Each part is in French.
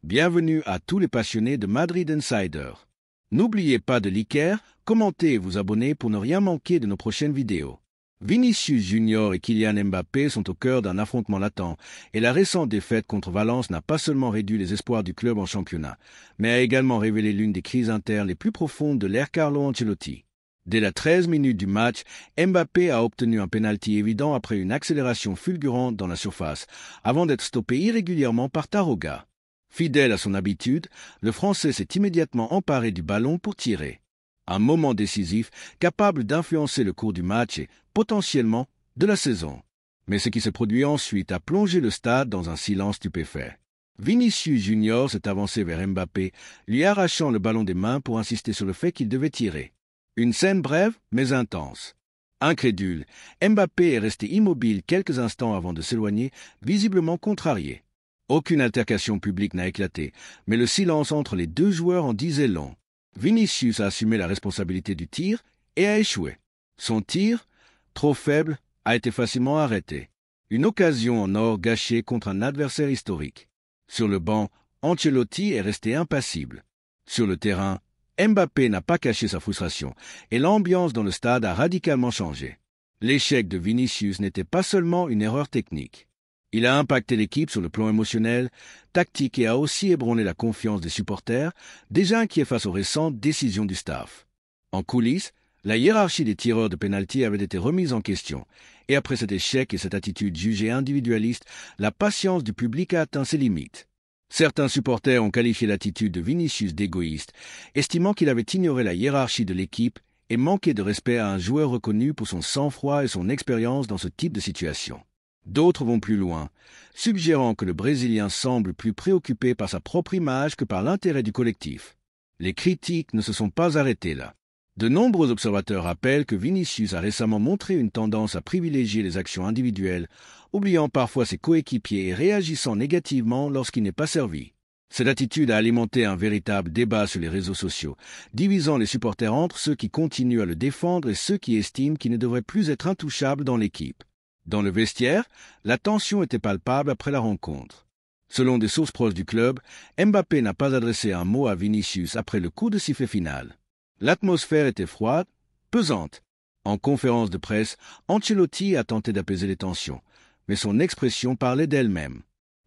Bienvenue à tous les passionnés de Madrid Insider. N'oubliez pas de liker, commenter et vous abonner pour ne rien manquer de nos prochaines vidéos. Vinicius Junior et Kylian Mbappé sont au cœur d'un affrontement latent et la récente défaite contre Valence n'a pas seulement réduit les espoirs du club en championnat, mais a également révélé l'une des crises internes les plus profondes de l'ère Carlo Ancelotti. Dès la 13 minutes du match, Mbappé a obtenu un pénalty évident après une accélération fulgurante dans la surface, avant d'être stoppé irrégulièrement par Tarroga. Fidèle à son habitude, le Français s'est immédiatement emparé du ballon pour tirer. Un moment décisif, capable d'influencer le cours du match et, potentiellement, de la saison. Mais ce qui s'est produit ensuite a plongé le stade dans un silence stupéfait. Vinicius Junior s'est avancé vers Mbappé, lui arrachant le ballon des mains pour insister sur le fait qu'il devait tirer. Une scène brève, mais intense. Incrédule, Mbappé est resté immobile quelques instants avant de s'éloigner, visiblement contrarié. Aucune altercation publique n'a éclaté, mais le silence entre les deux joueurs en disait long. Vinicius a assumé la responsabilité du tir et a échoué. Son tir, trop faible, a été facilement arrêté. Une occasion en or gâchée contre un adversaire historique. Sur le banc, Ancelotti est resté impassible. Sur le terrain, Mbappé n'a pas caché sa frustration et l'ambiance dans le stade a radicalement changé. L'échec de Vinicius n'était pas seulement une erreur technique. Il a impacté l'équipe sur le plan émotionnel, tactique et a aussi ébranlé la confiance des supporters, déjà inquiets face aux récentes décisions du staff. En coulisses, la hiérarchie des tireurs de pénalty avait été remise en question, et après cet échec et cette attitude jugée individualiste, la patience du public a atteint ses limites. Certains supporters ont qualifié l'attitude de Vinicius d'égoïste, estimant qu'il avait ignoré la hiérarchie de l'équipe et manqué de respect à un joueur reconnu pour son sang-froid et son expérience dans ce type de situation. D'autres vont plus loin, suggérant que le Brésilien semble plus préoccupé par sa propre image que par l'intérêt du collectif. Les critiques ne se sont pas arrêtées là. De nombreux observateurs rappellent que Vinicius a récemment montré une tendance à privilégier les actions individuelles, oubliant parfois ses coéquipiers et réagissant négativement lorsqu'il n'est pas servi. Cette attitude a alimenté un véritable débat sur les réseaux sociaux, divisant les supporters entre ceux qui continuent à le défendre et ceux qui estiment qu'il ne devrait plus être intouchable dans l'équipe. Dans le vestiaire, la tension était palpable après la rencontre. Selon des sources proches du club, Mbappé n'a pas adressé un mot à Vinicius après le coup de sifflet final. L'atmosphère était froide, pesante. En conférence de presse, Ancelotti a tenté d'apaiser les tensions, mais son expression parlait d'elle-même.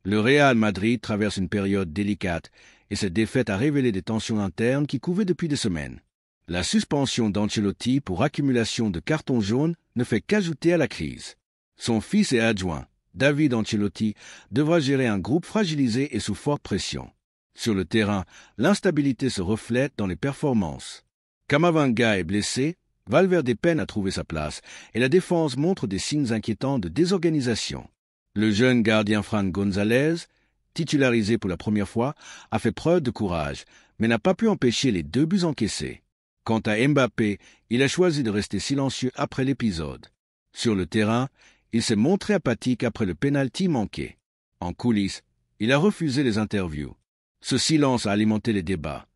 Le Real Madrid traverse une période délicate et cette défaite a révélé des tensions internes qui couvaient depuis des semaines. La suspension d'Ancelotti pour accumulation de cartons jaunes ne fait qu'ajouter à la crise. Son fils et adjoint, David Ancelotti, devra gérer un groupe fragilisé et sous forte pression. Sur le terrain, l'instabilité se reflète dans les performances. Camavinga est blessé, Valverde peine à trouver sa place et la défense montre des signes inquiétants de désorganisation. Le jeune gardien Fran González, titularisé pour la première fois, a fait preuve de courage, mais n'a pas pu empêcher les 2 buts encaissés. Quant à Mbappé, il a choisi de rester silencieux après l'épisode. Sur le terrain, il s'est montré apathique après le pénalty manqué. En coulisses, il a refusé les interviews. Ce silence a alimenté les débats.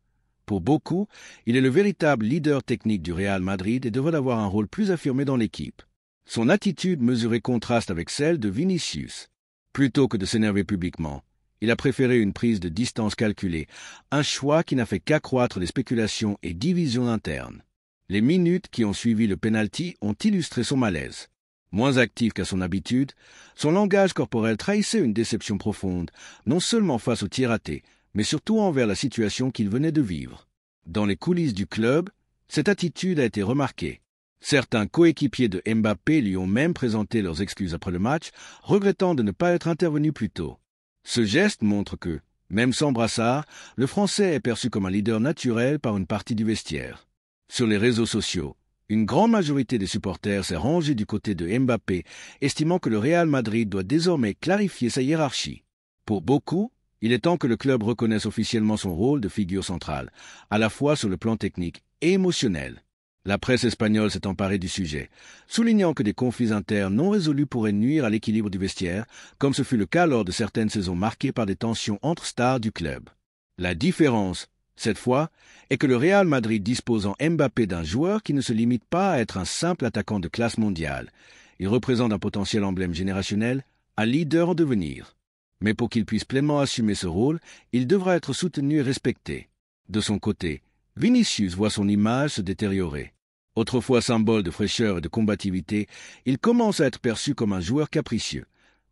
Pour beaucoup, il est le véritable leader technique du Real Madrid et devrait avoir un rôle plus affirmé dans l'équipe. Son attitude mesurée contraste avec celle de Vinicius. Plutôt que de s'énerver publiquement, il a préféré une prise de distance calculée, un choix qui n'a fait qu'accroître les spéculations et divisions internes. Les minutes qui ont suivi le pénalty ont illustré son malaise. Moins actif qu'à son habitude, son langage corporel trahissait une déception profonde, non seulement face au tir raté, mais surtout envers la situation qu'il venait de vivre. Dans les coulisses du club, cette attitude a été remarquée. Certains coéquipiers de Mbappé lui ont même présenté leurs excuses après le match, regrettant de ne pas être intervenu plus tôt. Ce geste montre que, même sans brassard, le Français est perçu comme un leader naturel par une partie du vestiaire. Sur les réseaux sociaux, une grande majorité des supporters s'est rangée du côté de Mbappé, estimant que le Real Madrid doit désormais clarifier sa hiérarchie. Pour beaucoup, il est temps que le club reconnaisse officiellement son rôle de figure centrale, à la fois sur le plan technique et émotionnel. La presse espagnole s'est emparée du sujet, soulignant que des conflits internes non résolus pourraient nuire à l'équilibre du vestiaire, comme ce fut le cas lors de certaines saisons marquées par des tensions entre stars du club. La différence, cette fois, est que le Real Madrid dispose en Mbappé d'un joueur qui ne se limite pas à être un simple attaquant de classe mondiale. Il représente un potentiel emblème générationnel, un leader en devenir. Mais pour qu'il puisse pleinement assumer ce rôle, il devra être soutenu et respecté. De son côté, Vinicius voit son image se détériorer. Autrefois symbole de fraîcheur et de combativité, il commence à être perçu comme un joueur capricieux,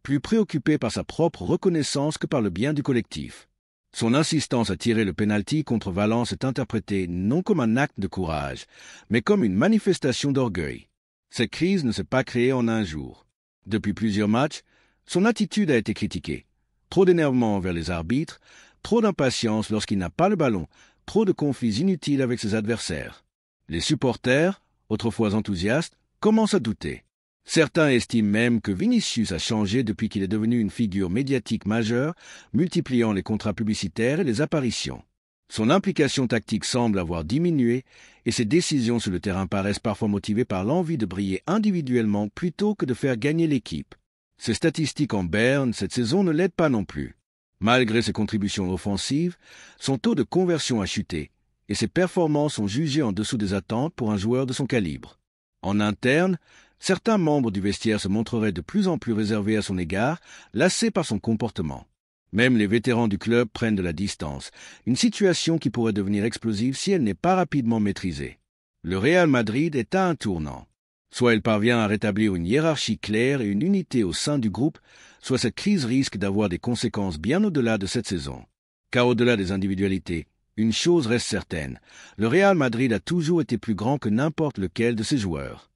plus préoccupé par sa propre reconnaissance que par le bien du collectif. Son insistance à tirer le pénalty contre Valence est interprétée non comme un acte de courage, mais comme une manifestation d'orgueil. Cette crise ne s'est pas créée en un jour. Depuis plusieurs matchs, son attitude a été critiquée. Trop d'énervement envers les arbitres, trop d'impatience lorsqu'il n'a pas le ballon, trop de conflits inutiles avec ses adversaires. Les supporters, autrefois enthousiastes, commencent à douter. Certains estiment même que Vinicius a changé depuis qu'il est devenu une figure médiatique majeure, multipliant les contrats publicitaires et les apparitions. Son implication tactique semble avoir diminué et ses décisions sur le terrain paraissent parfois motivées par l'envie de briller individuellement plutôt que de faire gagner l'équipe. Ses statistiques en berne cette saison ne l'aident pas non plus. Malgré ses contributions offensives, son taux de conversion a chuté et ses performances sont jugées en dessous des attentes pour un joueur de son calibre. En interne, certains membres du vestiaire se montreraient de plus en plus réservés à son égard, lassés par son comportement. Même les vétérans du club prennent de la distance, une situation qui pourrait devenir explosive si elle n'est pas rapidement maîtrisée. Le Real Madrid est à un tournant. Soit il parvient à rétablir une hiérarchie claire et une unité au sein du groupe, soit cette crise risque d'avoir des conséquences bien au-delà de cette saison. Car au-delà des individualités, une chose reste certaine, le Real Madrid a toujours été plus grand que n'importe lequel de ses joueurs.